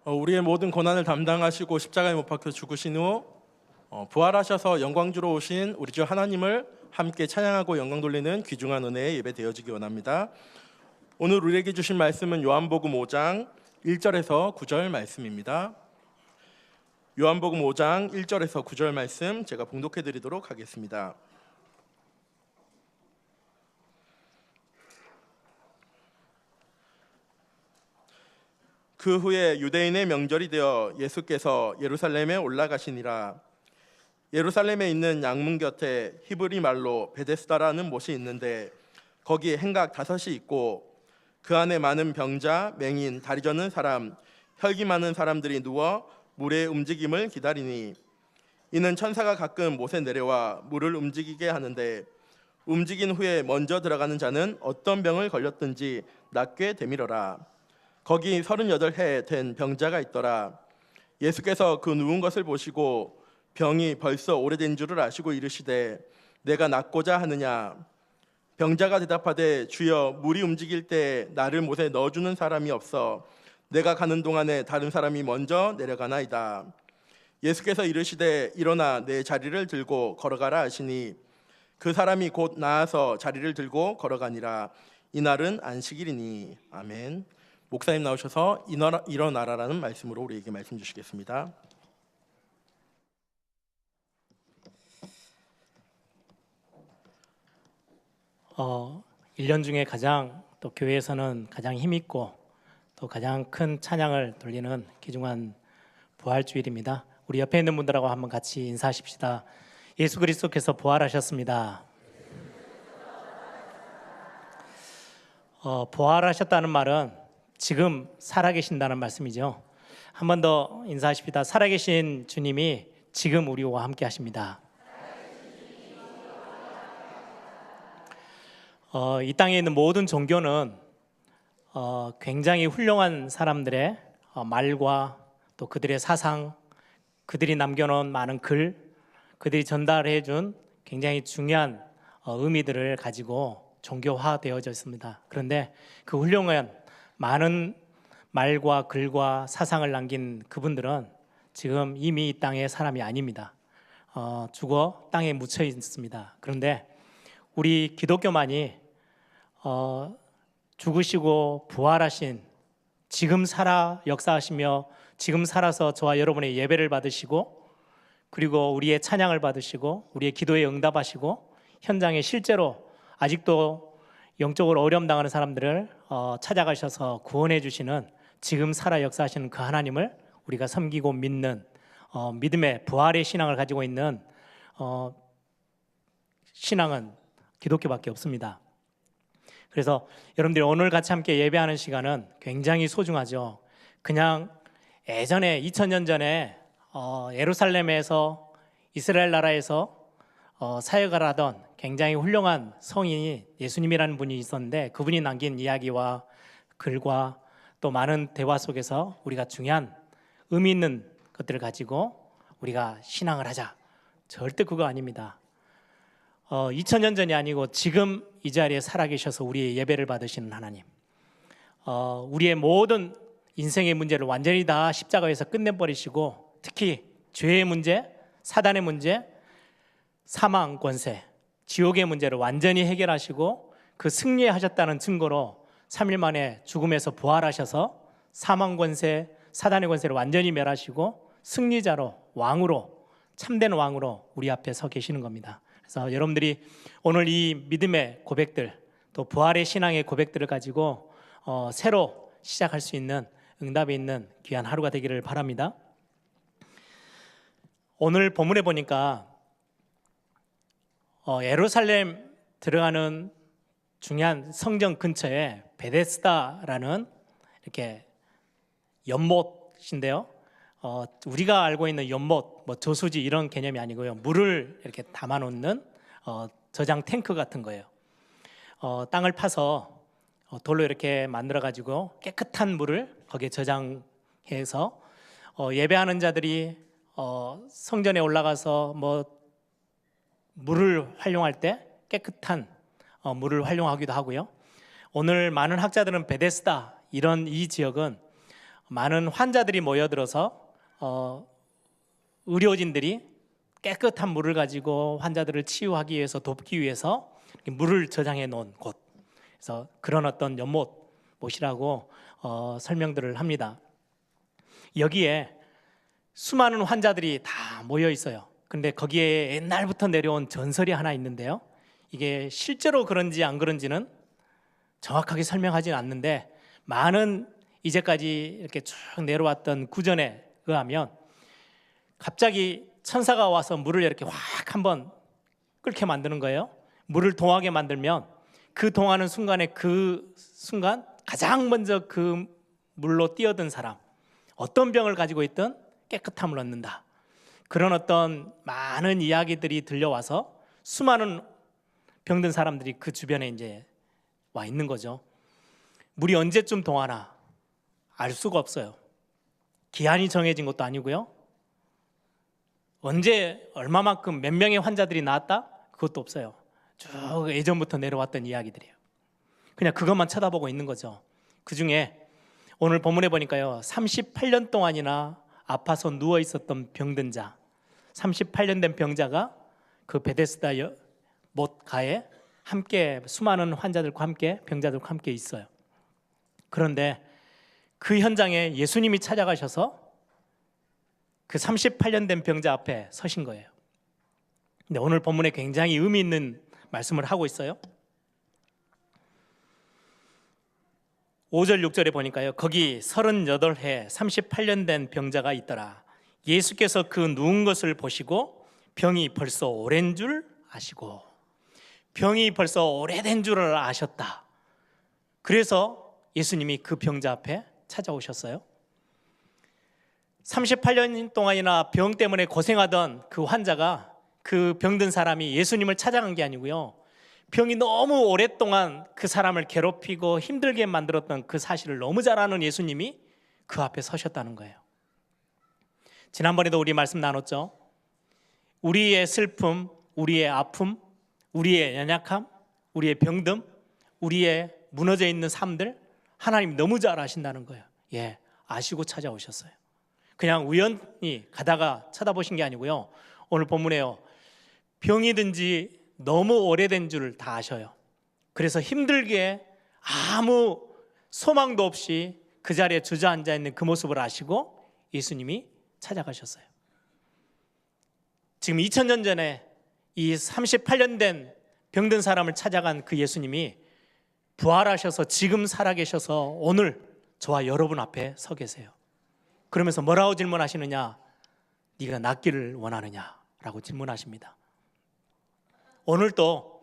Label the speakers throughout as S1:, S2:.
S1: 우리의 모든 고난을 담당하시고 십자가에 못 박혀 죽으신 후 부활하셔서 영광주로 오신 우리 주 하나님을 함께 찬양하고 영광 돌리는 귀중한 은혜의 예배 되어지기 원합니다. 오늘 우리에게 주신 말씀은 요한복음 5장 1절에서 9절 말씀입니다. 요한복음 5장 1절에서 9절 말씀 제가 봉독해 드리도록 하겠습니다. 그 후에 유대인의 명절이 되어 예수께서 예루살렘에 올라가시니라. 예루살렘에 있는 양문 곁에 히브리 말로 베데스다라는 못이 있는데 거기에 행각 5이 있고 그 안에 많은 병자, 맹인, 다리 저는 사람, 혈기 많은 사람들이 누워 물의 움직임을 기다리니 이는 천사가 가끔 못에 내려와 물을 움직이게 하는데 움직인 후에 먼저 들어가는 자는 어떤 병을 걸렸든지 낫게 되밀어라. 거기 38해 된 병자가 있더라. 예수께서 그 누운 것을 보시고 병이 벌써 오래된 줄을 아시고 이르시되 내가 낫고자 하느냐. 병자가 대답하되 주여 물이 움직일 때 나를 못에 넣어주는 사람이 없어 내가 가는 동안에 다른 사람이 먼저 내려가나이다. 예수께서 이르시되 일어나 내 자리를 들고 걸어가라 하시니 그 사람이 곧 나아서 자리를 들고 걸어가니라. 이날은 안식일이니. 아멘. 목사님 나오셔서 일어나라라는 말씀으로 우리에게 말씀 주시겠습니다.
S2: 어, 1년 중에 가장 또 교회에서는 가장 힘있고 또 가장 큰 찬양을 돌리는 귀중한 부활주일입니다. 우리 옆에 있는 분들하고 한번 같이 인사하십시다. 예수 그리스도께서 부활하셨습니다. 부활하셨다는 말은 지금 살아계신다는 말씀이죠. 한 번 더 인사하십시다. 살아계신 주님이 지금 우리와 함께 하십니다. 이 땅에 있는 모든 종교는 굉장히 훌륭한 사람들의 말과 또 그들의 사상, 그들이 남겨놓은 많은 글, 그들이 전달해 준 굉장히 중요한 의미들을 가지고 종교화되어져 있습니다. 그런데 그 훌륭한 많은 말과 글과 사상을 남긴 그분들은 지금 이미 이 땅의 사람이 아닙니다. 죽어 땅에 묻혀 있습니다. 그런데 우리 기독교만이 죽으시고 부활하신 지금 살아 역사하시며 지금 살아서 저와 여러분의 예배를 받으시고 그리고 우리의 찬양을 받으시고 우리의 기도에 응답하시고 현장에 실제로 아직도 영적으로 어려움 당하는 사람들을 찾아가셔서 구원해 주시는 지금 살아 역사하시는 그 하나님을 우리가 섬기고 믿는 믿음의 부활의 신앙을 가지고 있는 신앙은 기독교밖에 없습니다. 그래서 여러분들이 오늘 같이 함께 예배하는 시간은 굉장히 소중하죠. 그냥 예전에 2000년 전에 예루살렘에서 이스라엘 나라에서 사역을 하던 굉장히 훌륭한 성인이 예수님이라는 분이 있었는데 그분이 남긴 이야기와 글과 또 많은 대화 속에서 우리가 중요한 의미 있는 것들을 가지고 우리가 신앙을 하자. 절대 그거 아닙니다. 2000년 전이 아니고 지금 이 자리에 살아계셔서 우리의 예배를 받으시는 하나님, 우리의 모든 인생의 문제를 완전히 다 십자가에서 끝내버리시고 특히 죄의 문제, 사단의 문제, 사망 권세, 지옥의 문제를 완전히 해결하시고 그 승리하셨다는 증거로 3일 만에 죽음에서 부활하셔서 사망 권세, 사단의 권세를 완전히 멸하시고 승리자로 왕으로 참된 왕으로 우리 앞에 서 계시는 겁니다. 그래서 여러분들이 오늘 이 믿음의 고백들 또 부활의 신앙의 고백들을 가지고 새로 시작할 수 있는 응답이 있는 귀한 하루가 되기를 바랍니다. 오늘 본문에 보니까 예루살렘 들어가는 중요한 성전 근처에 베데스다라는 이렇게 연못인데요. 우리가 알고 있는 연못, 저수지 이런 개념이 아니고요. 물을 이렇게 담아놓는 저장 탱크 같은 거예요. 땅을 파서 돌로 이렇게 만들어가지고 깨끗한 물을 거기에 저장해서 예배하는 자들이 성전에 올라가서 물을 활용할 때 깨끗한 물을 활용하기도 하고요. 오늘 많은 학자들은 베데스다 이 지역은 많은 환자들이 모여들어서 의료진들이 깨끗한 물을 가지고 환자들을 치유하기 위해서 돕기 위해서 물을 저장해 놓은 곳, 그래서 그런 어떤 연못이라고 설명들을 합니다. 여기에 수많은 환자들이 다 모여 있어요. 근데 거기에 옛날부터 내려온 전설이 하나 있는데요, 이게 실제로 그런지 안 그런지는 정확하게 설명하지는 않는데, 많은 이제까지 이렇게 쭉 내려왔던 구전에 의하면 갑자기 천사가 와서 물을 이렇게 확 한번 끓게 만드는 거예요. 물을 동하게 만들면 그 동하는 순간에 그 순간 가장 먼저 그 물로 뛰어든 사람, 어떤 병을 가지고 있든 깨끗함을 얻는다. 그런 어떤 많은 이야기들이 들려와서 수많은 병든 사람들이 그 주변에 이제 와 있는 거죠. 물이 언제쯤 동하나 알 수가 없어요. 기한이 정해진 것도 아니고요. 언제 얼마만큼 몇 명의 환자들이 나왔다? 그것도 없어요. 쭉 예전부터 내려왔던 이야기들이에요. 그냥 그것만 쳐다보고 있는 거죠. 그 중에 오늘 본문에 보니까요, 38년 동안이나 아파서 누워 있었던 병든 자, 38년 된 병자가 그 베데스다 못가에 함께 수많은 환자들과 함께 병자들과 함께 있어요. 그런데 그 현장에 예수님이 찾아가셔서 그 38년 된 병자 앞에 서신 거예요. 근데 오늘 본문에 굉장히 의미 있는 말씀을 하고 있어요. 5절 6절에 보니까요, 거기 38해 38년 된 병자가 있더라. 예수께서 그 누운 것을 보시고 병이 벌써 오랜 줄 아시고, 병이 벌써 오래된 줄을 아셨다. 그래서 예수님이 그 병자 앞에 찾아오셨어요. 38년 동안이나 병 때문에 고생하던 그 환자가, 그 병든 사람이 예수님을 찾아간 게 아니고요, 병이 너무 오랫동안 그 사람을 괴롭히고 힘들게 만들었던 그 사실을 너무 잘 아는 예수님이 그 앞에 서셨다는 거예요. 지난번에도 우리 말씀 나눴죠. 우리의 슬픔, 우리의 아픔, 우리의 연약함, 우리의 병듦, 우리의 무너져 있는 삶들 하나님 너무 잘 아신다는 거예요. 예, 아시고 찾아오셨어요. 그냥 우연히 가다가 쳐다보신 게 아니고요, 오늘 본문에요, 병이 든지 너무 오래된 줄 다 아셔요. 그래서 힘들게 아무 소망도 없이 그 자리에 주저앉아 있는 그 모습을 아시고 예수님이 찾아가셨어요. 지금 2000년 전에 이 38년 된 병든 사람을 찾아간 그 예수님이 부활하셔서 지금 살아계셔서 오늘 저와 여러분 앞에 서 계세요. 그러면서 뭐라고 질문하시느냐? 네가 낫기를 원하느냐라고 질문하십니다. 오늘도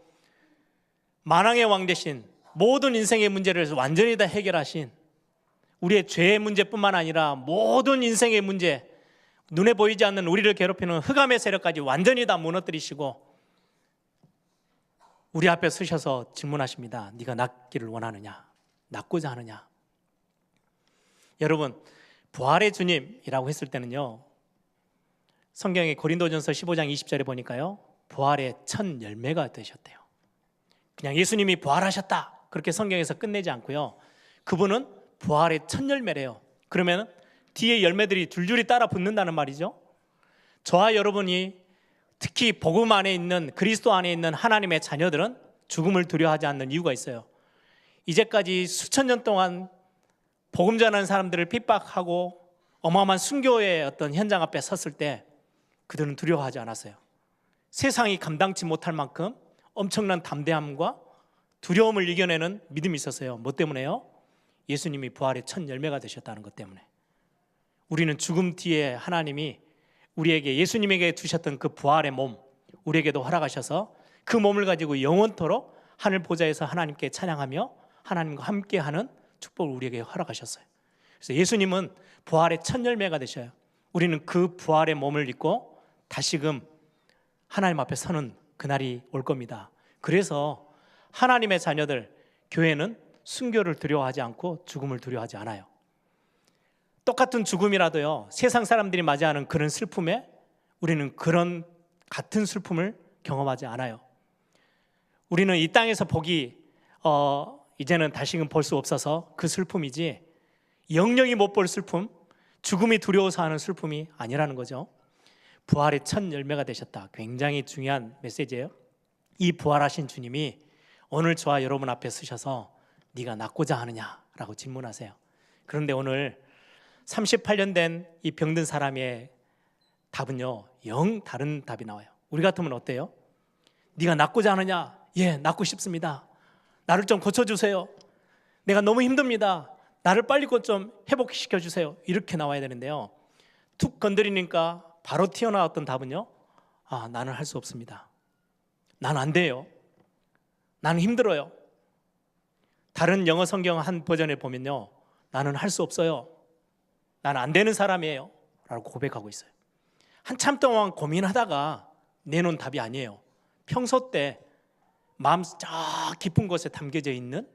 S2: 만왕의 왕 대신 모든 인생의 문제를 완전히 다 해결하신, 우리의 죄의 문제뿐만 아니라 모든 인생의 문제, 눈에 보이지 않는 우리를 괴롭히는 흑암의 세력까지 완전히 다 무너뜨리시고 우리 앞에 서셔서 질문하십니다. 네가 낫기를 원하느냐? 낫고자 하느냐? 여러분, 부활의 주님이라고 했을 때는요, 성경의 고린도전서 15장 20절에 보니까요, 부활의 첫 열매가 되셨대요. 그냥 예수님이 부활하셨다 그렇게 성경에서 끝내지 않고요, 그분은 부활의 첫 열매래요. 그러면 뒤에 열매들이 줄줄이 따라 붙는다는 말이죠. 저와 여러분이 특히 복음 안에 있는, 그리스도 안에 있는 하나님의 자녀들은 죽음을 두려워하지 않는 이유가 있어요. 이제까지 수천 년 동안 복음 전하는 사람들을 핍박하고 어마어마한 순교의 어떤 현장 앞에 섰을 때 그들은 두려워하지 않았어요. 세상이 감당치 못할 만큼 엄청난 담대함과 두려움을 이겨내는 믿음이 있었어요. 뭐 때문에요? 예수님이 부활의 첫 열매가 되셨다는 것 때문에. 우리는 죽음 뒤에 하나님이 우리에게, 예수님에게 주셨던 그 부활의 몸, 우리에게도 허락하셔서 그 몸을 가지고 영원토록 하늘 보좌에서 하나님께 찬양하며 하나님과 함께하는 축복을 우리에게 허락하셨어요. 그래서 예수님은 부활의 첫 열매가 되셔요. 우리는 그 부활의 몸을 입고 다시금 하나님 앞에 서는 그날이 올 겁니다. 그래서 하나님의 자녀들, 교회는 순교를 두려워하지 않고 죽음을 두려워하지 않아요. 똑같은 죽음이라도요, 세상 사람들이 맞이하는 그런 슬픔에 우리는 그런 같은 슬픔을 경험하지 않아요. 우리는 이 땅에서 복이 이제는 다시금 볼 수 없어서 그 슬픔이지, 영영이 못 볼 슬픔, 죽음이 두려워서 하는 슬픔이 아니라는 거죠. 부활의 첫 열매가 되셨다. 굉장히 중요한 메시지예요. 이 부활하신 주님이 오늘 저와 여러분 앞에 서셔서 네가 낫고자 하느냐라고 질문하세요. 그런데 오늘 38년 된 이 병든 사람의 답은요, 영 다른 답이 나와요. 우리 같으면 어때요? 네가 낫고자 하느냐? 예, 낫고 싶습니다. 나를 좀 고쳐주세요. 내가 너무 힘듭니다. 나를 빨리 좀 회복시켜 주세요. 이렇게 나와야 되는데요, 툭 건드리니까 바로 튀어나왔던 답은요, 나는 할 수 없습니다. 나는 안 돼요. 나는 힘들어요. 다른 영어 성경 한 버전에 보면요, 나는 할 수 없어요. 나는 안 되는 사람이에요 라고 고백하고 있어요. 한참 동안 고민하다가 내놓은 답이 아니에요. 평소 때 마음 저 깊은 곳에 담겨져 있는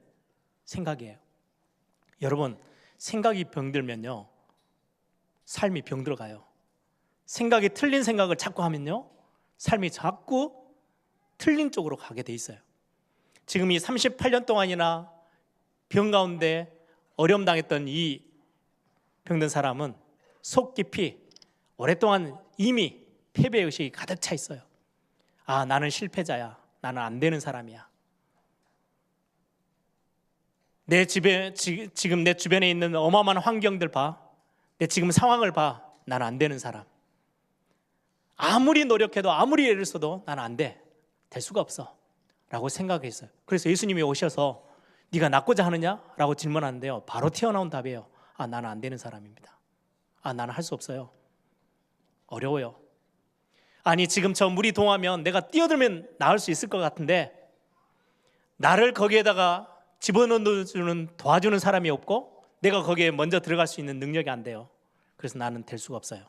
S2: 생각이에요. 여러분, 생각이 병들면요, 삶이 병들어가요. 생각이 틀린 생각을 자꾸 하면요, 삶이 자꾸 틀린 쪽으로 가게 돼 있어요. 지금 이 38년 동안이나 병 가운데 어려움 당했던 이 병든 사람은 속 깊이 오랫동안 이미 패배의식이 가득 차 있어요. 나는 실패자야. 나는 안 되는 사람이야. 내 집에 지금 내 주변에 있는 어마어마한 환경들 봐. 내 지금 상황을 봐. 나는 안 되는 사람. 아무리 노력해도 아무리 애를 써도 나는 안 돼. 될 수가 없어 라고 생각했어요. 그래서 예수님이 오셔서 네가 낫고자 하느냐? 라고 질문하는데요, 바로 튀어나온 답이에요. 나는 안 되는 사람입니다. 나는 할 수 없어요. 어려워요. 아니, 지금 저 물이 동하면 내가 뛰어들면 나을 수 있을 것 같은데 나를 거기에다가 집어넣어주는 도와주는 사람이 없고 내가 거기에 먼저 들어갈 수 있는 능력이 안 돼요. 그래서 나는 될 수가 없어요.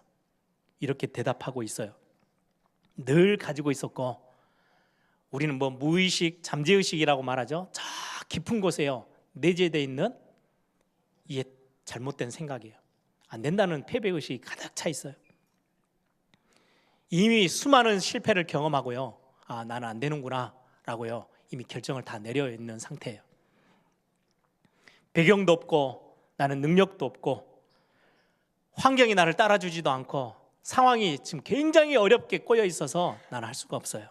S2: 이렇게 대답하고 있어요. 늘 가지고 있었고, 우리는 무의식, 잠재의식이라고 말하죠. 저 깊은 곳에요, 내재되어 있는 이게 잘못된 생각이에요. 안 된다는 패배의식이 가득 차 있어요. 이미 수많은 실패를 경험하고요, 나는 안 되는구나 라고요, 이미 결정을 다 내려 있는 상태예요. 배경도 없고 나는 능력도 없고 환경이 나를 따라주지도 않고 상황이 지금 굉장히 어렵게 꼬여 있어서 나는 할 수가 없어요.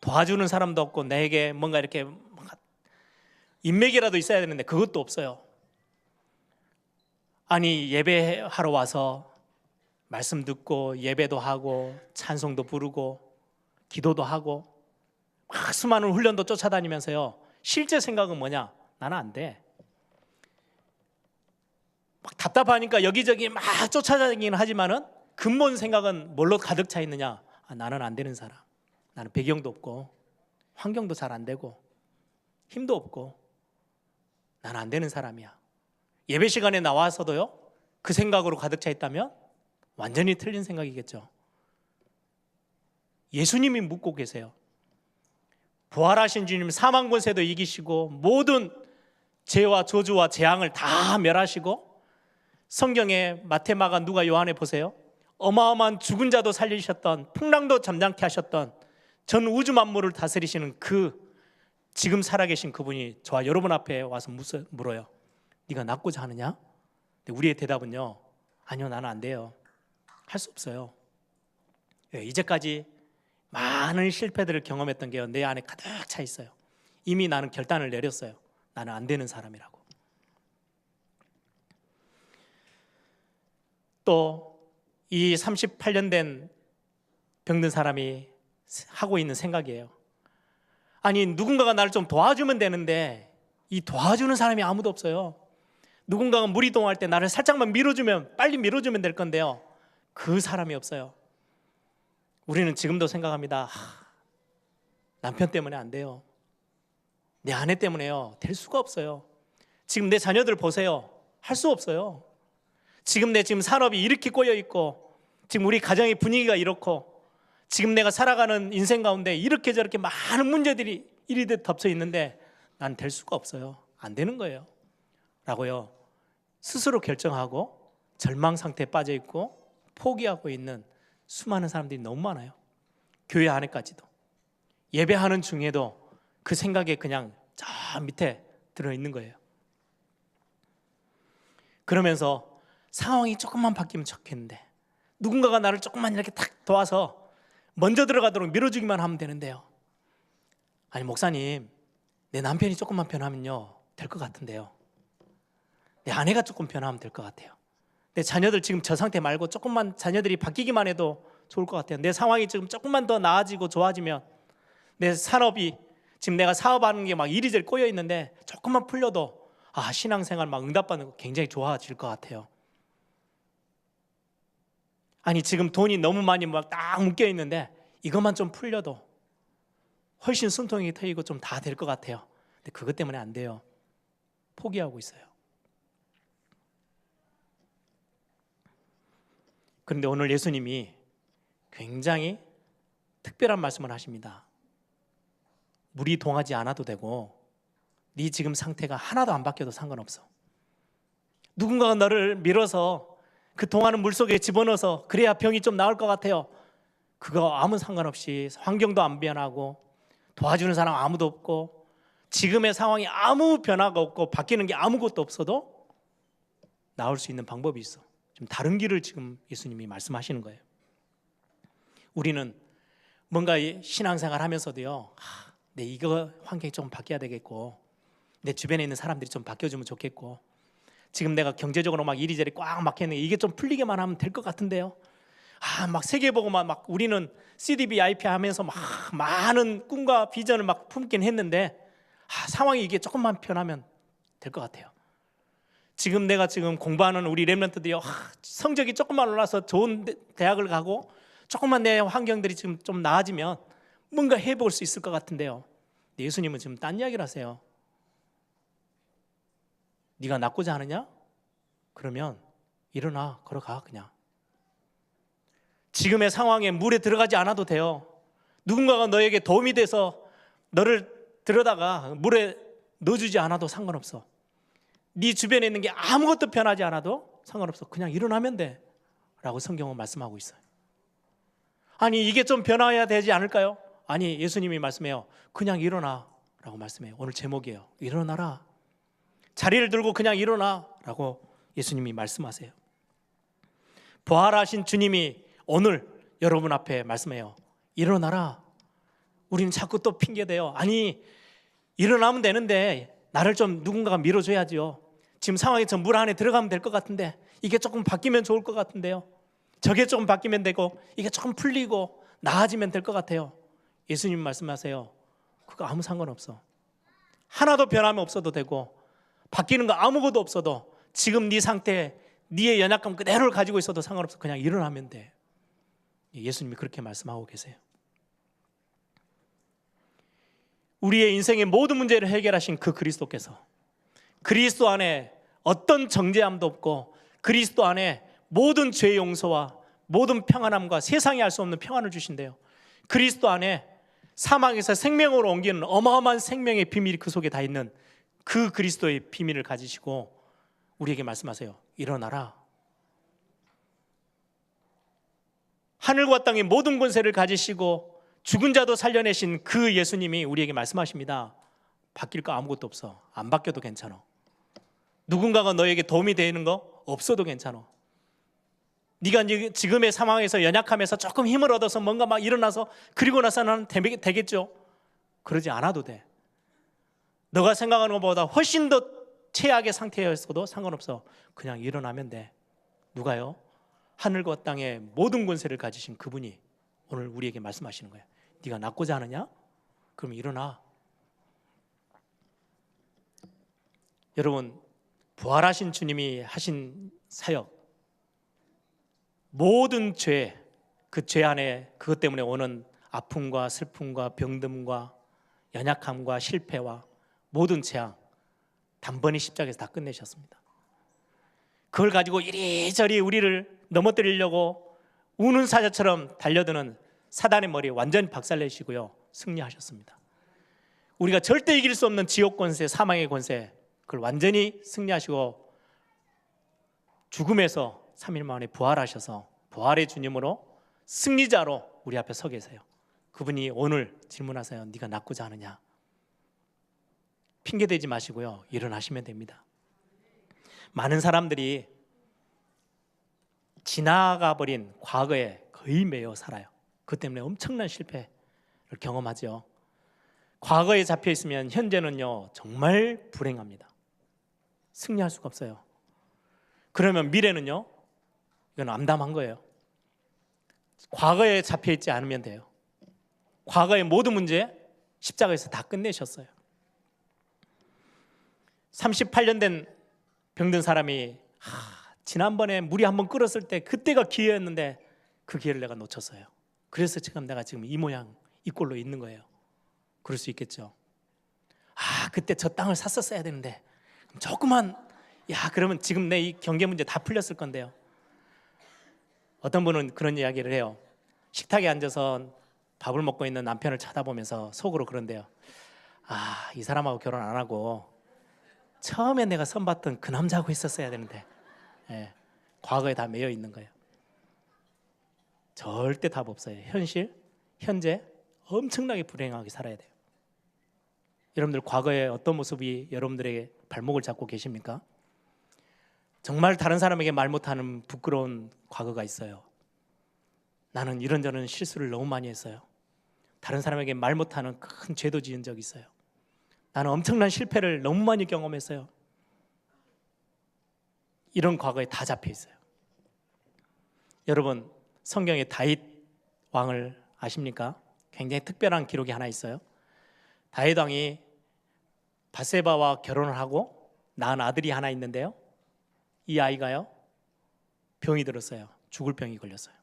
S2: 도와주는 사람도 없고 내게 뭔가 이렇게 인맥이라도 있어야 되는데 그것도 없어요. 아니, 예배하러 와서 말씀 듣고 예배도 하고 찬송도 부르고 기도도 하고 막 수많은 훈련도 쫓아다니면서요, 실제 생각은 뭐냐? 나는 안 돼. 막 답답하니까 여기저기 막 쫓아다니긴 하지만은 근본 생각은 뭘로 가득 차 있느냐? 나는 안 되는 사람. 나는 배경도 없고 환경도 잘 안 되고 힘도 없고 나는 안 되는 사람이야. 예배 시간에 나와서도요, 그 생각으로 가득 차 있다면 완전히 틀린 생각이겠죠. 예수님이 묻고 계세요. 부활하신 주님 사망 권세도 이기시고 모든 죄와 저주와 재앙을 다 멸하시고, 성경에 마태, 마가, 누가, 요한에 보세요. 어마어마한 죽은 자도 살리셨던, 풍랑도 잠잠케 하셨던, 전 우주 만물을 다스리시는 그 지금 살아계신 그분이 저와 여러분 앞에 와서 물어요. 네가 낫고자 하느냐? 근데 우리의 대답은요, 아니요, 나는 안 돼요. 할 수 없어요. 이제까지 많은 실패들을 경험했던 게 내 안에 가득 차 있어요. 이미 나는 결단을 내렸어요. 나는 안 되는 사람이라고. 또 이 38년 된 병든 사람이 하고 있는 생각이에요. 아니, 누군가가 나를 좀 도와주면 되는데 이 도와주는 사람이 아무도 없어요. 누군가가 물이 동할 때 나를 살짝만 밀어주면, 빨리 밀어주면 될 건데요, 그 사람이 없어요. 우리는 지금도 생각합니다. 남편 때문에 안 돼요. 내 아내 때문에요. 될 수가 없어요. 지금 내 자녀들 보세요. 할 수 없어요. 지금 내 산업이 이렇게 꼬여 있고, 지금 우리 가정의 분위기가 이렇고, 지금 내가 살아가는 인생 가운데 이렇게 저렇게 많은 문제들이 이리듯 덮쳐 있는데 난 될 수가 없어요. 안 되는 거예요 라고요, 스스로 결정하고 절망 상태에 빠져 있고 포기하고 있는 수많은 사람들이 너무 많아요. 교회 안에까지도. 예배하는 중에도 그 생각에 그냥 저 밑에 들어있는 거예요. 그러면서 상황이 조금만 바뀌면 좋겠는데, 누군가가 나를 조금만 이렇게 탁 도와서 먼저 들어가도록 밀어주기만 하면 되는데요. 아니 목사님, 내 남편이 조금만 변하면요 될 것 같은데요. 내 아내가 조금 변하면 될 것 같아요. 내 자녀들 지금 저 상태 말고 조금만 자녀들이 바뀌기만 해도 좋을 것 같아요. 내 상황이 지금 조금만 더 나아지고 좋아지면, 내 산업이 지금 내가 사업하는 게 막 이리저리 꼬여 있는데 조금만 풀려도 신앙생활 막 응답받는 거 굉장히 좋아질 것 같아요. 아니 지금 돈이 너무 많이 막 딱 묶여 있는데 이것만 좀 풀려도 훨씬 숨통이 트이고 좀 다 될 것 같아요. 근데 그것 때문에 안 돼요. 포기하고 있어요. 그런데 오늘 예수님이 굉장히 특별한 말씀을 하십니다. 물이 동하지 않아도 되고 네 지금 상태가 하나도 안 바뀌어도 상관없어. 누군가가 너를 밀어서 그 동하는 물속에 집어넣어서 그래야 병이 좀 나을 것 같아요. 그거 아무 상관없이, 환경도 안 변하고 도와주는 사람 아무도 없고 지금의 상황이 아무 변화가 없고 바뀌는 게 아무것도 없어도 나올 수 있는 방법이 있어. 좀 다른 길을 지금 예수님이 말씀하시는 거예요. 우리는 뭔가 신앙생활 하면서도요, 내 이거 환경이 좀 바뀌어야 되겠고, 내 주변에 있는 사람들이 좀 바뀌어주면 좋겠고, 지금 내가 경제적으로 막 이리저리 꽉 막혔는데 이게 좀 풀리게만 하면 될 것 같은데요. 막 세계보고만 막 우리는 CDB, IP 하면서 막 많은 꿈과 비전을 막 품긴 했는데 상황이 이게 조금만 변하면 될 것 같아요. 지금 내가 지금 공부하는 우리 렘넌트들이요, 성적이 조금만 올라서 좋은 대학을 가고 조금만 내 환경들이 지금 좀 나아지면 뭔가 해볼 수 있을 것 같은데요. 예수님은 지금 딴 이야기를 하세요. 네가 낫고자 하느냐? 그러면 일어나 걸어가. 그냥 지금의 상황에 물에 들어가지 않아도 돼요. 누군가가 너에게 도움이 돼서 너를 들여다가 물에 넣어주지 않아도 상관없어. 네 주변에 있는 게 아무것도 변하지 않아도 상관없어. 그냥 일어나면 돼 라고 성경은 말씀하고 있어요. 아니 이게 좀 변화해야 되지 않을까요? 아니 예수님이 말씀해요. 그냥 일어나 라고 말씀해요. 오늘 제목이에요. 일어나라. 자리를 들고 그냥 일어나 라고 예수님이 말씀하세요. 부활하신 주님이 오늘 여러분 앞에 말씀해요. 일어나라. 우리는 자꾸 또 핑계대요. 아니 일어나면 되는데 나를 좀 누군가가 밀어줘야죠. 지금 상황에 저 물 안에 들어가면 될 것 같은데 이게 조금 바뀌면 좋을 것 같은데요. 저게 조금 바뀌면 되고 이게 조금 풀리고 나아지면 될 것 같아요. 예수님 말씀하세요. 그거 아무 상관없어. 하나도 변함이 없어도 되고 바뀌는 거 아무것도 없어도 지금 네 상태, 네의 연약감 그대로를 가지고 있어도 상관없어. 그냥 일어나면 돼. 예수님이 그렇게 말씀하고 계세요. 우리의 인생의 모든 문제를 해결하신 그 그리스도께서 그리스도 안에 어떤 정죄함도 없고 그리스도 안에 모든 죄 용서와 모든 평안함과 세상이 알 수 없는 평안을 주신대요. 그리스도 안에 사망에서 생명으로 옮기는 어마어마한 생명의 비밀이 그 속에 다 있는 그 그리스도의 비밀을 가지시고 우리에게 말씀하세요. 일어나라. 하늘과 땅의 모든 권세를 가지시고 죽은 자도 살려내신 그 예수님이 우리에게 말씀하십니다. 바뀔 거 아무것도 없어. 안 바뀌어도 괜찮아. 누군가가 너에게 도움이 되는 거 없어도 괜찮아. 네가 지금의 상황에서 연약하면서 조금 힘을 얻어서 뭔가 막 일어나서 그리고 나서는 되겠죠. 그러지 않아도 돼. 너가 생각하는 것보다 훨씬 더 최악의 상태였어도 상관없어. 그냥 일어나면 돼. 누가요? 하늘과 땅의 모든 권세를 가지신 그분이 오늘 우리에게 말씀하시는 거예요. 네가 낫고자 하느냐? 그럼 일어나. 여러분, 부활하신 주님이 하신 사역, 모든 죄, 그 죄 안에 그것 때문에 오는 아픔과 슬픔과 병듦과 연약함과 실패와 모든 재앙 단번에 십자가에서 다 끝내셨습니다. 그걸 가지고 이리저리 우리를 넘어뜨리려고 우는 사자처럼 달려드는 사단의 머리에 완전히 박살내시고요, 승리하셨습니다. 우리가 절대 이길 수 없는 지옥 권세, 사망의 권세, 그걸 완전히 승리하시고 죽음에서 3일 만에 부활하셔서 부활의 주님으로 승리자로 우리 앞에 서 계세요. 그분이 오늘 질문하세요. 네가 낫고자 하느냐? 핑계대지 마시고요, 일어나시면 됩니다. 많은 사람들이 지나가 버린 과거에 거의 매여 살아요. 그 때문에 엄청난 실패를 경험하죠. 과거에 잡혀 있으면 현재는요 정말 불행합니다. 승리할 수가 없어요. 그러면 미래는요, 이건 암담한 거예요. 과거에 잡혀 있지 않으면 돼요. 과거의 모든 문제 십자가에서 다 끝내셨어요. 38년 된 병든 사람이 지난번에 물이 한번 끓었을 때 그때가 기회였는데 그 기회를 내가 놓쳤어요. 그래서 내가 지금 이 모양 이 꼴로 있는 거예요. 그럴 수 있겠죠. 그때 저 땅을 샀었어야 되는데 조금만, 그러면 지금 내 이 경제 문제 다 풀렸을 건데요. 어떤 분은 그런 이야기를 해요. 식탁에 앉아서 밥을 먹고 있는 남편을 쳐다보면서 속으로 그런데요. 이 사람하고 결혼 안 하고 처음에 내가 선봤던 그 남자하고 있었어야 되는데, 과거에 다 매여 있는 거예요. 절대 답 없어요. 현실, 현재 엄청나게 불행하게 살아야 돼요. 여러분들 과거에 어떤 모습이 여러분들에게 발목을 잡고 계십니까? 정말 다른 사람에게 말 못하는 부끄러운 과거가 있어요. 나는 이런저런 실수를 너무 많이 했어요. 다른 사람에게 말 못하는 큰 죄도 지은 적이 있어요. 나는 엄청난 실패를 너무 많이 경험했어요. 이런 과거에 다 잡혀 있어요. 여러분, 성경에 다윗 왕을 아십니까? 굉장히 특별한 기록이 하나 있어요. 다윗 왕이 밧세바와 결혼을 하고 낳은 아들이 하나 있는데요, 이 아이가요 병이 들었어요. 죽을 병이 걸렸어요.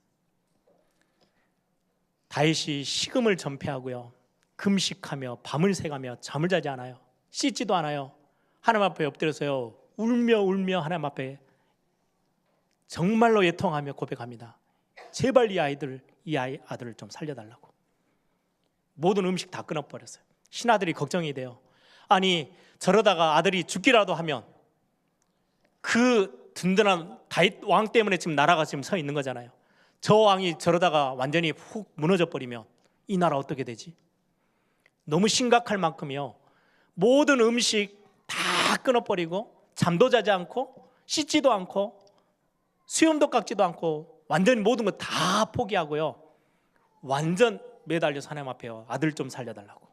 S2: 다윗이 식음을 전폐하고요, 금식하며 밤을 새가며 잠을 자지 않아요. 씻지도 않아요. 하나님 앞에 엎드려서요 울며 하나님 앞에 정말로 애통하며 고백합니다. 제발 이 아들을 좀 살려달라고. 모든 음식 다 끊어버렸어요. 신하들이 걱정이 돼요. 아니, 저러다가 아들이 죽기라도 하면 그 든든한 다윗 왕 때문에 지금 나라가 지금 서 있는 거잖아요. 저 왕이 저러다가 완전히 훅 무너져 버리면 이 나라 어떻게 되지? 너무 심각할 만큼이요, 모든 음식 다 끊어버리고 잠도 자지 않고 씻지도 않고 수염도 깎지도 않고 완전히 모든 거 다 포기하고요, 완전 매달려서 하나님 앞에요 아들 좀 살려달라고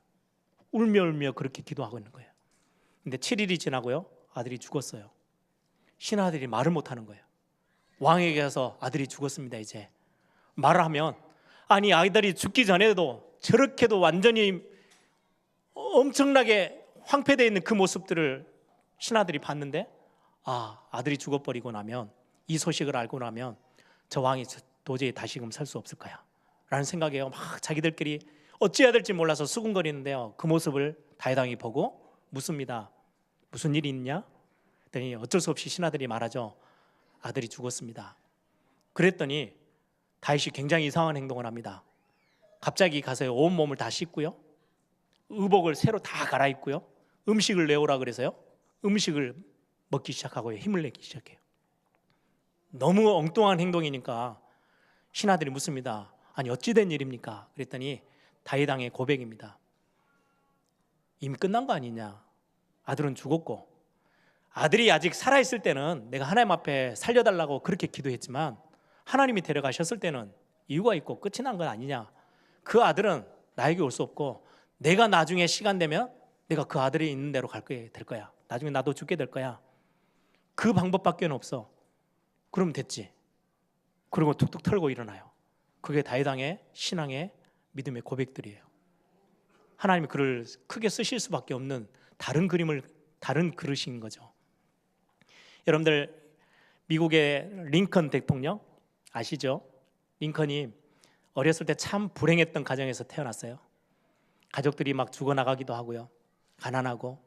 S2: 울며 그렇게 기도하고 있는 거예요. 근데 7일이 지나고요 아들이 죽었어요. 신하들이 말을 못하는 거예요. 왕에게 가서 아들이 죽었습니다. 이제 말을 하면, 아니 아이들이 죽기 전에도 저렇게도 완전히 엄청나게 황폐되어 있는 그 모습들을 신하들이 봤는데, 아들이 죽어버리고 나면, 이 소식을 알고 나면 저 왕이 도저히 다시금 살 수 없을 거야 라는 생각이에요. 막 자기들끼리 어찌해야 될지 몰라서 수군거리는데요, 그 모습을 다윗 왕이 보고 묻습니다. 무슨 일이 있냐? 그랬더니 어쩔 수 없이 신하들이 말하죠. 아들이 죽었습니다. 그랬더니 다윗이 굉장히 이상한 행동을 합니다. 갑자기 가서 온몸을 다 씻고요, 의복을 새로 다 갈아입고요, 음식을 내오라 그래서요 음식을 먹기 시작하고요, 힘을 내기 시작해요. 너무 엉뚱한 행동이니까 신하들이 묻습니다. 아니 어찌된 일입니까? 그랬더니 다윗 왕의 고백입니다. 이미 끝난 거 아니냐? 아들은 죽었고, 아들이 아직 살아있을 때는 내가 하나님 앞에 살려달라고 그렇게 기도했지만 하나님이 데려가셨을 때는 이유가 있고 끝이 난 건 아니냐? 그 아들은 나에게 올 수 없고 내가 나중에 시간 되면 내가 그 아들이 있는 대로 될 거야. 나중에 나도 죽게 될 거야. 그 방법밖에 없어. 그러면 됐지. 그리고 툭툭 털고 일어나요. 그게 다윗 왕의 신앙의 믿음의 고백들이에요. 하나님이 그를 크게 쓰실 수밖에 없는 다른 그릇인 거죠. 여러분들 미국의 링컨 대통령 아시죠? 링컨이 어렸을 때 참 불행했던 가정에서 태어났어요. 가족들이 막 죽어나가기도 하고요, 가난하고,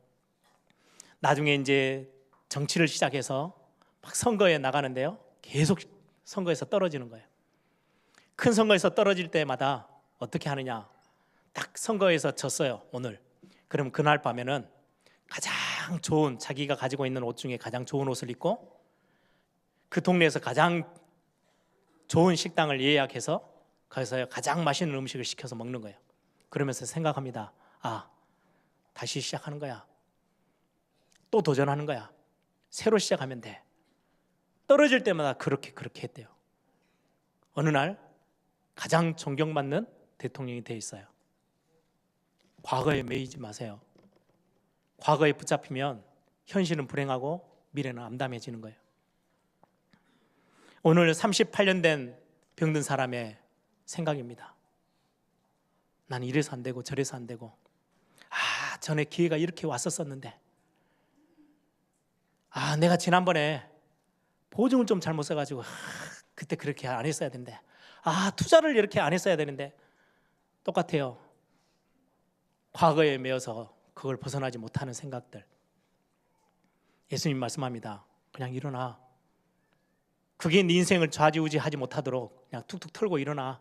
S2: 나중에 이제 정치를 시작해서 막 선거에 나가는데요, 계속 선거에서 떨어지는 거예요. 큰 선거에서 떨어질 때마다 어떻게 하느냐, 딱 선거에서 졌어요 오늘. 그럼 그날 밤에는 가장 좋은, 자기가 가지고 있는 옷 중에 가장 좋은 옷을 입고 그 동네에서 가장 좋은 식당을 예약해서 거기서 가장 맛있는 음식을 시켜서 먹는 거예요. 그러면서 생각합니다. 다시 시작하는 거야. 또 도전하는 거야. 새로 시작하면 돼. 떨어질 때마다 그렇게 했대요. 어느 날 가장 존경받는 대통령이 돼 있어요. 과거에 매이지 마세요. 과거에 붙잡히면 현실은 불행하고 미래는 암담해지는 거예요. 오늘 38년 된 병든 사람의 생각입니다. 나는 이래서 안 되고 저래서 안 되고, 전에 기회가 이렇게 왔었었는데, 내가 지난번에 보증을 좀 잘못 써가지고 그때 그렇게 안 했어야 되는데, 투자를 이렇게 안 했어야 되는데. 똑같아요. 과거에 매여서 그걸 벗어나지 못하는 생각들. 예수님 말씀합니다. 그냥 일어나. 그게 네 인생을 좌지우지하지 못하도록 그냥 툭툭 털고 일어나.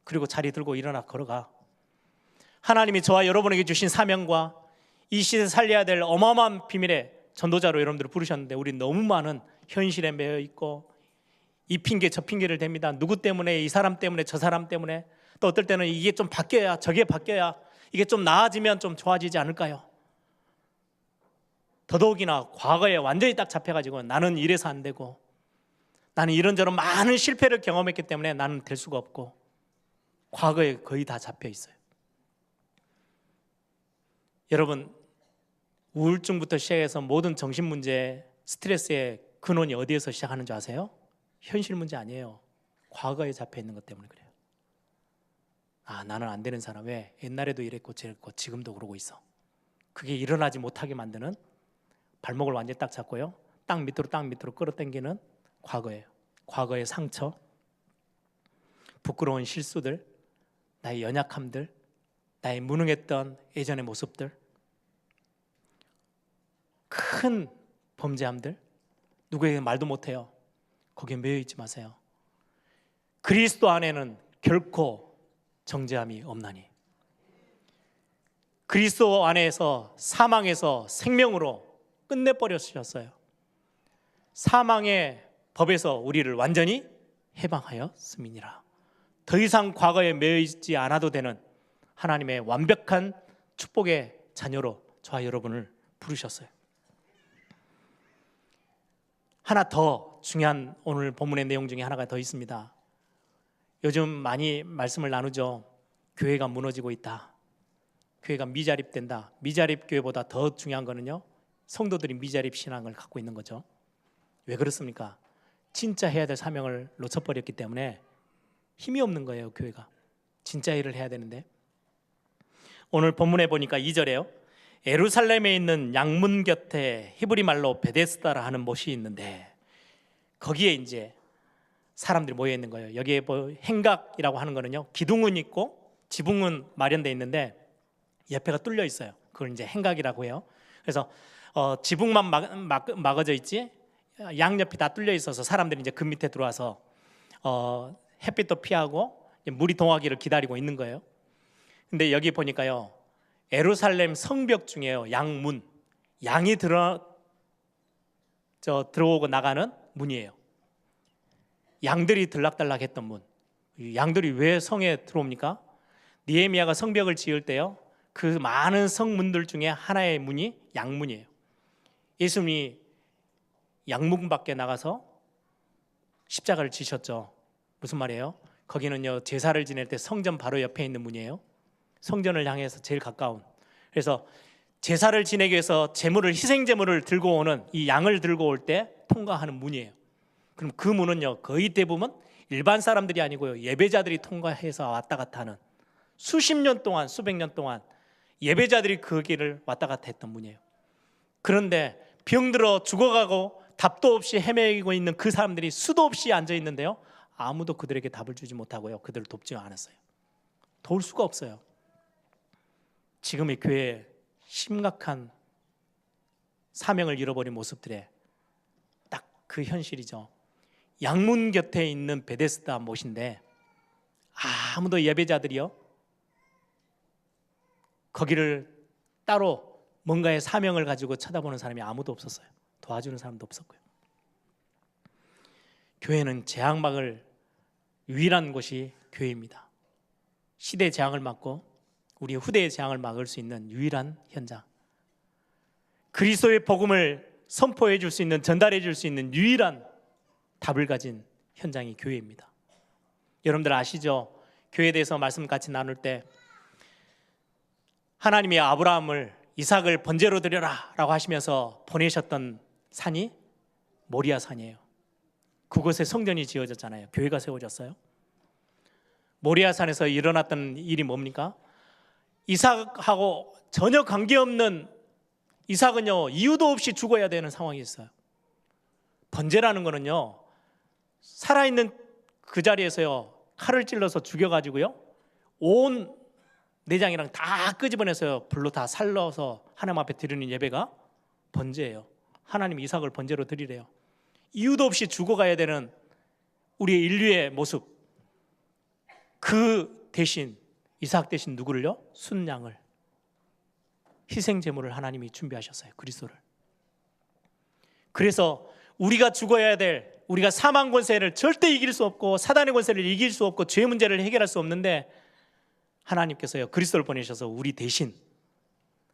S2: 그리고 자리 들고 일어나 걸어가. 하나님이 저와 여러분에게 주신 사명과 이 시대 살려야 될 어마어마한 비밀의 전도자로 여러분들을 부르셨는데, 우리 너무 많은 현실에 매여 있고 이 핑계 저 핑계를 댑니다. 누구 때문에, 이 사람 때문에, 저 사람 때문에. 또 어떨 때는 이게 좀 바뀌어야, 저게 바뀌어야, 이게 좀 나아지면 좀 좋아지지 않을까요? 더더욱이나 과거에 완전히 딱 잡혀가지고 나는 이래서 안 되고, 나는 이런저런 많은 실패를 경험했기 때문에 나는 될 수가 없고, 과거에 거의 다 잡혀 있어요. 여러분, 우울증부터 시작해서 모든 정신 문제, 스트레스의 근원이 어디에서 시작하는 줄 아세요? 현실 문제 아니에요. 과거에 잡혀 있는 것 때문에 그래요. 나는 안 되는 사람, 왜? 옛날에도 이랬고 저랬고 지금도 그러고 있어. 그게 일어나지 못하게 만드는, 발목을 완전히 딱 잡고요, 땅 밑으로 끌어당기는 과거예요. 과거의 상처, 부끄러운 실수들, 나의 연약함들, 나의 무능했던 예전의 모습들, 큰 범죄함들, 누구에게 말도 못해요. 거기에 매여 있지 마세요. 그리스도 안에는 결코 정죄함이 없나니. 그리스도 안에서 사망에서 생명으로 끝내버렸으셨어요. 사망의 법에서 우리를 완전히 해방하였음이니라. 더 이상 과거에 매여 있지 않아도 되는 하나님의 완벽한 축복의 자녀로 저와 여러분을 부르셨어요. 하나 더 중요한 오늘 본문의 내용 중에 하나가 더 있습니다. 요즘 많이 말씀을 나누죠. 교회가 무너지고 있다. 교회가 미자립된다. 미자립 교회보다 더 중요한 거는요, 성도들이 미자립 신앙을 갖고 있는 거죠. 왜 그렇습니까? 진짜 해야 될 사명을 놓쳐버렸기 때문에 힘이 없는 거예요. 교회가 진짜 일을 해야 되는데. 오늘 본문에 보니까 2절에요, 예루살렘에 있는 양문 곁에 히브리 말로 베데스다라 하는 못이 있는데, 거기에 이제 사람들이 모여 있는 거예요. 여기에 행각이라고 하는 거는요, 기둥은 있고 지붕은 마련되어 있는데 옆에가 뚫려 있어요. 그걸 이제 행각이라고 해요. 그래서 지붕만 막아져 있지 양옆이 다 뚫려 있어서 사람들이 이제 그 밑에 들어와서 햇빛도 피하고 물이 동하기를 기다리고 있는 거예요. 근데 여기 보니까요, 예루살렘 성벽 중에요, 양문, 양이 들어오고 나가는 문이에요. 양들이 들락달락 했던 문. 양들이 왜 성에 들어옵니까? 느헤미야가 성벽을 지을 때요, 그 많은 성문들 중에 하나의 문이 양문이에요. 예수님이 양문 밖에 나가서 십자가를 지셨죠. 무슨 말이에요? 거기는요, 제사를 지낼 때 성전 바로 옆에 있는 문이에요. 성전을 향해서 제일 가까운. 그래서 제사를 지내기 위해서 희생 제물을 들고 오는, 이 양을 들고 올 때 통과하는 문이에요. 그럼 그 문은요, 거의 대부분 일반 사람들이 아니고요, 예배자들이 통과해서 왔다 갔다 하는, 수십 년 동안, 수백 년 동안 예배자들이 그 길을 왔다 갔다 했던 문이에요. 그런데 병들어 죽어가고 답도 없이 헤매고 있는 그 사람들이 수도 없이 앉아 있는데요, 아무도 그들에게 답을 주지 못하고요, 그들을 돕지 않았어요. 도울 수가 없어요. 지금의 교회의 심각한 사명을 잃어버린 모습들의 딱 그 현실이죠. 양문 곁에 있는 베데스다 못인데 아무도 예배자들이요, 거기를 따로 뭔가의 사명을 가지고 쳐다보는 사람이 아무도 없었어요. 도와주는 사람도 없었고요. 교회는 재앙 막을 유일한 곳이 교회입니다. 시대의 재앙을 막고 우리 후대의 재앙을 막을 수 있는 유일한 현장. 그리스도의 복음을 선포해 줄 수 있는, 전달해 줄 수 있는 유일한 답을 가진 현장이 교회입니다. 여러분들 아시죠? 교회에 대해서 말씀 같이 나눌 때 하나님이 아브라함을, 이삭을 번제로 드려라 라고 하시면서 보내셨던 산이 모리아 산이에요. 그곳에 성전이 지어졌잖아요. 교회가 세워졌어요. 모리아 산에서 일어났던 일이 뭡니까? 이삭하고 전혀 관계없는 이삭은요, 이유도 없이 죽어야 되는 상황이 있어요. 번제라는 거는요, 살아있는 그 자리에서요, 칼을 찔러서 죽여가지고요, 온 내장이랑 다 끄집어내서요, 불로 다 살러서 하나님 앞에 드리는 예배가 번제예요. 하나님 이삭을 번제로 드리래요. 이유도 없이 죽어가야 되는 우리의 인류의 모습, 그 대신 이삭 대신 누구를요? 순양을, 희생 제물을 하나님이 준비하셨어요. 그리스도를. 그래서 우리가 죽어야 될, 우리가 사망 권세를 절대 이길 수 없고 사단의 권세를 이길 수 없고 죄 문제를 해결할 수 없는데 하나님께서요, 그리스도를 보내셔서 우리 대신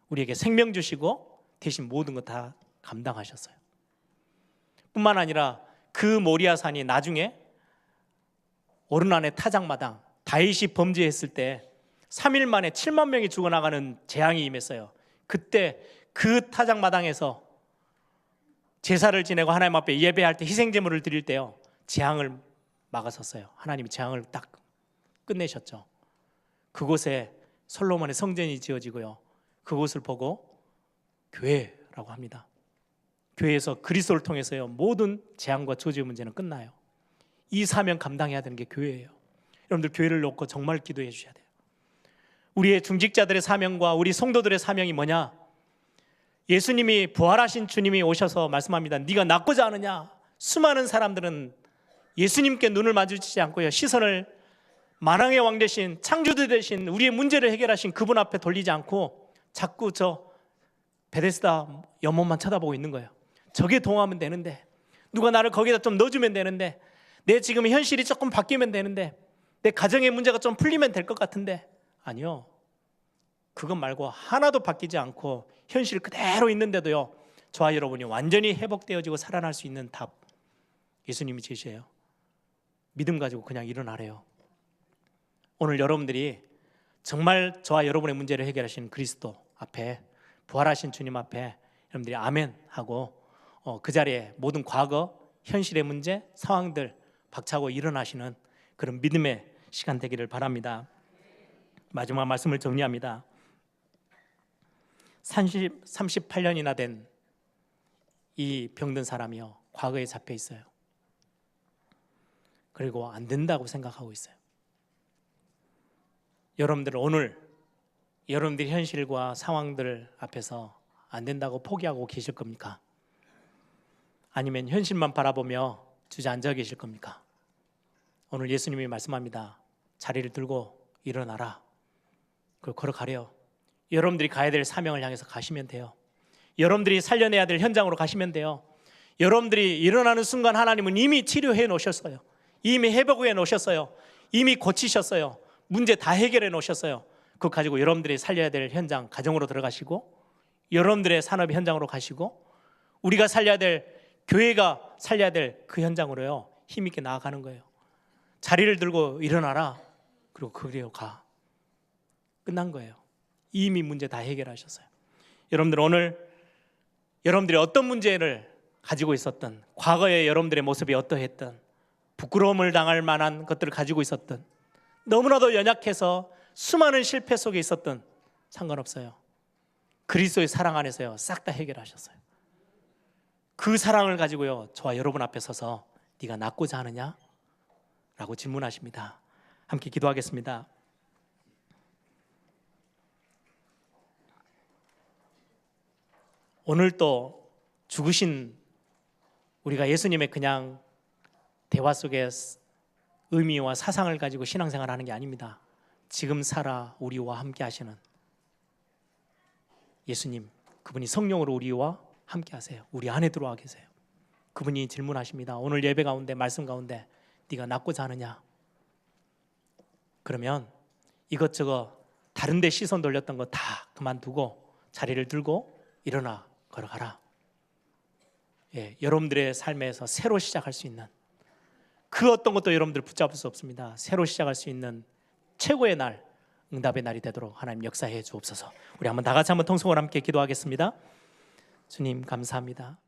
S2: 우리에게 생명 주시고 대신 모든 것 다 감당하셨어요. 뿐만 아니라 그 모리아 산이 나중에 오르난의 타작마당, 다윗이 범죄했을 때 3일 만에 7만 명이 죽어나가는 재앙이 임했어요. 그때 그 타작마당에서 제사를 지내고 하나님 앞에 예배할 때, 희생제물을 드릴 때요, 재앙을 막아섰어요. 하나님이 재앙을 딱 끝내셨죠. 그곳에 솔로몬의 성전이 지어지고요, 그곳을 보고 교회라고 합니다. 교회에서 그리스도를 통해서요, 모든 재앙과 저주의 문제는 끝나요. 이 사명 감당해야 되는 게 교회예요. 여러분들 교회를 놓고 정말 기도해 주셔야 돼요. 우리의 중직자들의 사명과 우리 성도들의 사명이 뭐냐? 예수님이, 부활하신 주님이 오셔서 말씀합니다. 네가 낫고자 하느냐? 수많은 사람들은 예수님께 눈을 마주치지 않고요, 시선을 만왕의 왕 되신, 창조주 되신, 우리의 문제를 해결하신 그분 앞에 돌리지 않고 자꾸 저 베데스다 연못만 쳐다보고 있는 거예요. 저게 동하면 되는데, 누가 나를 거기다 좀 넣어주면 되는데, 내 지금 현실이 조금 바뀌면 되는데, 내 가정의 문제가 좀 풀리면 될 것 같은데, 아니요, 그것 말고 하나도 바뀌지 않고 현실 그대로 있는데도요, 저와 여러분이 완전히 회복되어지고 살아날 수 있는 답, 예수님이 제시해요. 믿음 가지고 그냥 일어나래요. 오늘 여러분들이 정말 저와 여러분의 문제를 해결하신 그리스도 앞에, 부활하신 주님 앞에 여러분들이 아멘 하고 그 자리에 모든 과거, 현실의 문제, 상황들 박차고 일어나시는 그런 믿음의 시간 되기를 바랍니다. 마지막 말씀을 정리합니다. 38년이나 된 이 병든 사람이요, 과거에 잡혀 있어요. 그리고 안 된다고 생각하고 있어요. 여러분들 오늘 여러분들의 현실과 상황들 앞에서 안 된다고 포기하고 계실 겁니까? 아니면 현실만 바라보며 주저앉아 계실 겁니까? 오늘 예수님이 말씀합니다. 자리를 들고 일어나라. 그걸 걸어가래요. 여러분들이 가야 될 사명을 향해서 가시면 돼요. 여러분들이 살려내야 될 현장으로 가시면 돼요. 여러분들이 일어나는 순간 하나님은 이미 치료해 놓으셨어요. 이미 회복해 놓으셨어요. 이미 고치셨어요. 문제 다 해결해 놓으셨어요. 그거 가지고 여러분들이 살려야 될 현장, 가정으로 들어가시고, 여러분들의 산업 현장으로 가시고, 우리가 살려야 될, 교회가 살려야 될 그 현장으로요, 힘있게 나아가는 거예요. 자리를 들고 일어나라. 그리고 그리로 가. 끝난 거예요. 이미 문제 다 해결하셨어요. 여러분들 오늘 여러분들이 어떤 문제를 가지고 있었던, 과거에 여러분들의 모습이 어떠했던, 부끄러움을 당할 만한 것들을 가지고 있었던, 너무나도 연약해서 수많은 실패 속에 있었던, 상관없어요. 그리스도의 사랑 안에서요, 싹 다 해결하셨어요. 그 사랑을 가지고요, 저와 여러분 앞에 서서 네가 낫고자 하느냐? 라고 질문하십니다. 함께 기도하겠습니다. 오늘 또 죽으신 우리가 예수님의 그냥 대화 속에 의미와 사상을 가지고 신앙생활을 하는 게 아닙니다. 지금 살아 우리와 함께 하시는 예수님, 그분이 성령으로 우리와 함께 하세요. 우리 안에 들어와 계세요. 그분이 질문하십니다. 오늘 예배 가운데, 말씀 가운데 네가 낫고자 하느냐? 그러면 이것저것 다른 데 시선 돌렸던 거 다 그만두고 자리를 들고 일어나 걸어가라. 여러분들의 삶에서 새로 시작할 수 있는 그 어떤 것도 여러분들 붙잡을 수 없습니다. 새로 시작할 수 있는 최고의 날, 응답의 날이 되도록 하나님 역사해 주옵소서. 우리 한번 다 같이 한번 통성으로 함께 기도하겠습니다. 주님 감사합니다.